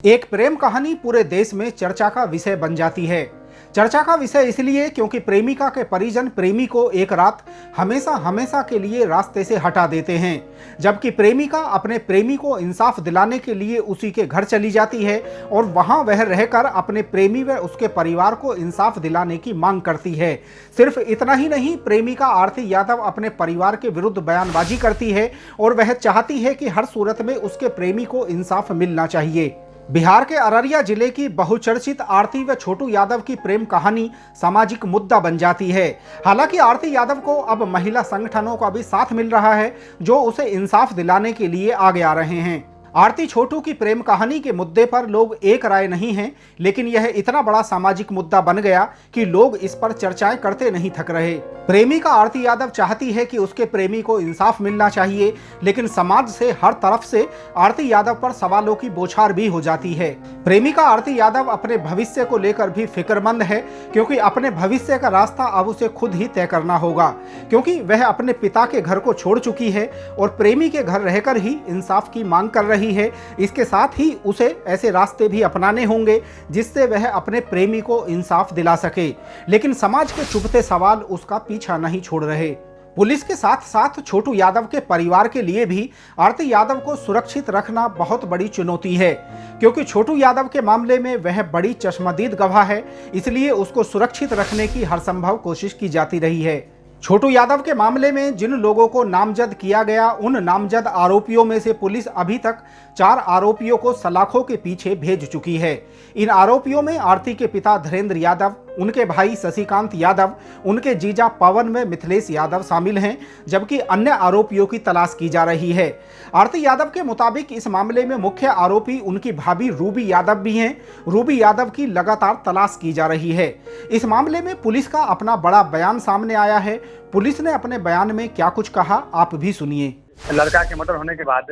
एक प्रेम कहानी पूरे देश में चर्चा का विषय बन जाती है। चर्चा का विषय इसलिए क्योंकि प्रेमिका के परिजन प्रेमी को एक रात हमेशा हमेशा के लिए रास्ते से हटा देते हैं, जबकि प्रेमिका अपने प्रेमी को इंसाफ दिलाने के लिए उसी के घर चली जाती है और वहां वह रहकर अपने प्रेमी व उसके परिवार को इंसाफ दिलाने की मांग करती है। सिर्फ इतना ही नहीं, प्रेमिका आरती यादव अपने परिवार के विरुद्ध बयानबाजी करती है और वह चाहती है कि हर सूरत में उसके प्रेमी को इंसाफ मिलना चाहिए। बिहार के अररिया जिले की बहुचर्चित आरती व छोटू यादव की प्रेम कहानी सामाजिक मुद्दा बन जाती है। हालांकि आरती यादव को अब महिला संगठनों का भी साथ मिल रहा है, जो उसे इंसाफ दिलाने के लिए आगे आ रहे हैं। आरती छोटू की प्रेम कहानी के मुद्दे पर लोग एक राय नहीं हैं, लेकिन यह इतना बड़ा सामाजिक मुद्दा बन गया कि लोग इस पर चर्चाएं करते नहीं थक रहे। प्रेमिका आरती यादव चाहती है कि उसके प्रेमी को इंसाफ मिलना चाहिए, लेकिन समाज से हर तरफ से आरती यादव पर सवालों की बौछार भी हो जाती है। प्रेमिका आरती यादव अपने भविष्य को लेकर भी फिक्रमंद है, क्योंकि अपने भविष्य का रास्ता अब उसे खुद ही तय करना होगा, क्योंकि वह अपने पिता के घर को छोड़ चुकी है और प्रेमी के घर रहकर ही इंसाफ की मांग कर रही है। इसके साथ ही उसे ऐसे रास्ते भी अपनाने होंगे जिससे वह अपने प्रेमी को इंसाफ दिला सके, लेकिन समाज के चुभते सवाल उसका पीछा नहीं छोड़ रहे। पुलिस के साथ साथ छोटू यादव के परिवार के लिए भी आरती यादव को सुरक्षित रखना बहुत बड़ी चुनौती है, क्योंकि छोटू यादव के मामले में वह बड़ी चश्मदीद गवाह है, इसलिए उसको सुरक्षित रखने की हर संभव कोशिश की जाती रही है। छोटू यादव के मामले में जिन लोगों को नामजद किया गया, उन नामजद आरोपियों में से पुलिस अभी तक 4 आरोपियों को सलाखों के पीछे भेज चुकी है। इन आरोपियों में आरती के पिता धीरेंद्र यादव, उनके भाई शशिकांत यादव, उनके जीजा पवन व मिथिलेश यादव शामिल हैं, जबकि अन्य आरोपियों की तलाश की जा रही है। आरती यादव के मुताबिक इस मामले में मुख्य आरोपी उनकी भाभी रूबी यादव भी हैं। रूबी यादव की लगातार तलाश की जा रही है। इस मामले में पुलिस का अपना बड़ा बयान सामने आया है। पुलिस ने अपने बयान में क्या कुछ कहा, आप भी सुनिए। लड़का के मर्डर होने के बाद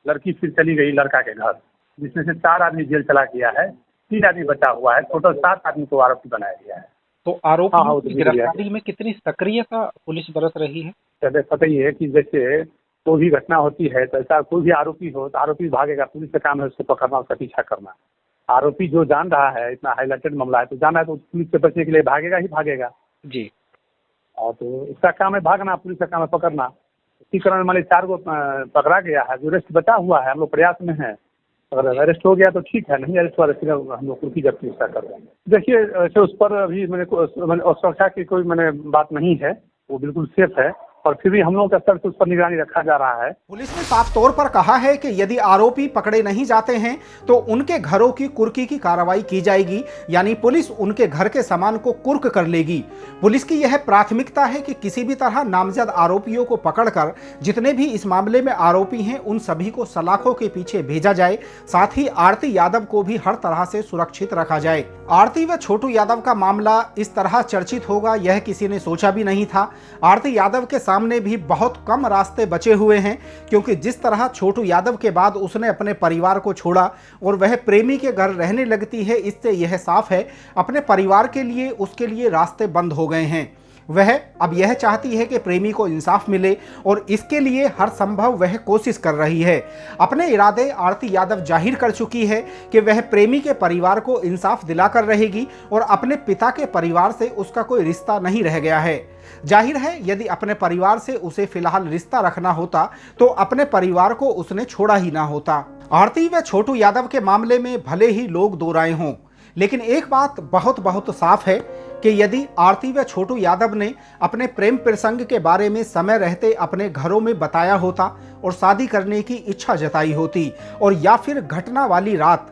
लड़की फिर चली गई लड़का के घर, जिसमें से 4 आदमी जेल चला गया है, 3 आदमी बचा हुआ है, टोटल 7 आदमी को आरोपी बनाया गया है। तो आरोपियों की गिरफ्तारी में कितनी सक्रियता पुलिस बरत रही है? पता ही है कि जैसे कोई भी घटना होती है तो ऐसा कोई भी आरोपी हो तो आरोपी भागेगा, पुलिस का काम है उसको पकड़ना, उसका पीछा करना। आरोपी जो जान रहा है इतना हाईलाइटेड मामला है तो जाना है तो पुलिस से बचने के लिए भागेगा ही भागेगा जी। और तो इसका काम है भागना, पुलिस का काम है पकड़ना। इसी कारण मान 4 को पकड़ा गया है, जो अरेस्ट बचा हुआ है हम लोग प्रयास में है। अगर अरेस्ट हो गया तो ठीक है, नहीं अरेस्ट हुआ तो हम लोग कुर्की जब्ती उसका कर रहे हैं। देखिए ऐसे उस पर अभी मैंने सुरक्षा की कोई मैंने बात नहीं है, वो बिल्कुल सेफ है, और फिर भी हम लोगों के स्तर से उस पर निगरानी रखा जा रहा है। पुलिस ने साफ तौर पर कहा है कि यदि आरोपी पकड़े नहीं जाते हैं तो उनके घरों की कुर्की की कार्रवाई की जाएगी, यानी पुलिस उनके घर के सामान को कुर्क कर लेगी। पुलिस की यह प्राथमिकता है कि किसी भी तरह नामजद आरोपियों को पकड़कर जितने भी इस मामले में आरोपी हैं उन सभी को सलाखों के पीछे भेजा जाए, साथ ही आरती यादव को भी हर तरह से सुरक्षित रखा जाए। आरती व छोटू यादव का मामला इस तरह चर्चित होगा यह किसी ने सोचा भी नहीं था। आरती यादव के सामने भी बहुत कम रास्ते बचे हुए हैं, क्योंकि जिस तरह छोटू यादव के बाद उसने अपने परिवार को छोड़ा और वह प्रेमी के घर रहने लगती है, इससे यह साफ है अपने परिवार के लिए उसके लिए रास्ते बंद हो गए हैं। वह अब यह चाहती है कि प्रेमी को इंसाफ मिले और इसके लिए हर संभव वह कोशिश कर रही है। अपने इरादे आरती यादव जाहिर कर चुकी है कि वह प्रेमी के परिवार को इंसाफ दिलाकर रहेगी और अपने पिता के परिवार से उसका कोई रिश्ता नहीं रह गया है। जाहिर है यदि अपने परिवार से उसे फिलहाल रिश्ता रखना होता तो अपने परिवार को उसने छोड़ा ही ना होता। आरती व छोटू यादव के मामले में भले ही लोग दो राय हों, लेकिन एक बात बहुत साफ है कि यदि आरती व छोटू यादव ने अपने प्रेम प्रसंग के बारे में समय रहते अपने घरों में बताया होता और शादी करने की इच्छा जताई होती, और या फिर घटना वाली रात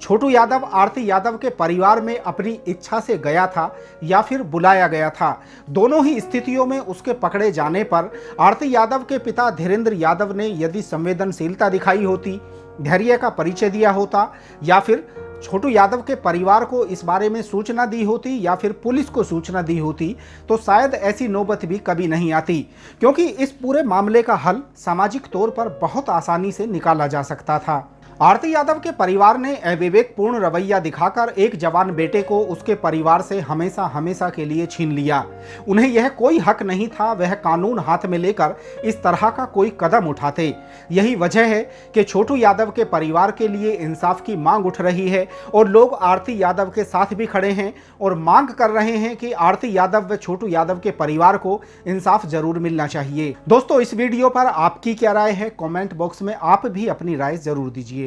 छोटू यादव आरती यादव के परिवार में अपनी इच्छा से गया था या फिर बुलाया गया था, दोनों ही स्थितियों में उसके पकड़े जाने पर आरती यादव के पिता धीरेंद्र यादव ने यदि संवेदनशीलता दिखाई होती, धैर्य का परिचय दिया होता, या फिर छोटू यादव के परिवार को इस बारे में सूचना दी होती या फिर पुलिस को सूचना दी होती, तो शायद ऐसी नौबत भी कभी नहीं आती, क्योंकि इस पूरे मामले का हल सामाजिक तौर पर बहुत आसानी से निकाला जा सकता था। आरती यादव के परिवार ने अविवेकपूर्ण रवैया दिखाकर एक जवान बेटे को उसके परिवार से हमेशा हमेशा के लिए छीन लिया। उन्हें यह कोई हक नहीं था वह कानून हाथ में लेकर इस तरह का कोई कदम उठाते। यही वजह है कि छोटू यादव के परिवार के लिए इंसाफ की मांग उठ रही है और लोग आरती यादव के साथ भी खड़े हैं और मांग कर रहे हैं कि आरती यादव व छोटू यादव के परिवार को इंसाफ जरूर मिलना चाहिए। दोस्तों, इस वीडियो पर आपकी क्या राय है? कमेंट बॉक्स में आप भी अपनी राय जरूर दीजिए।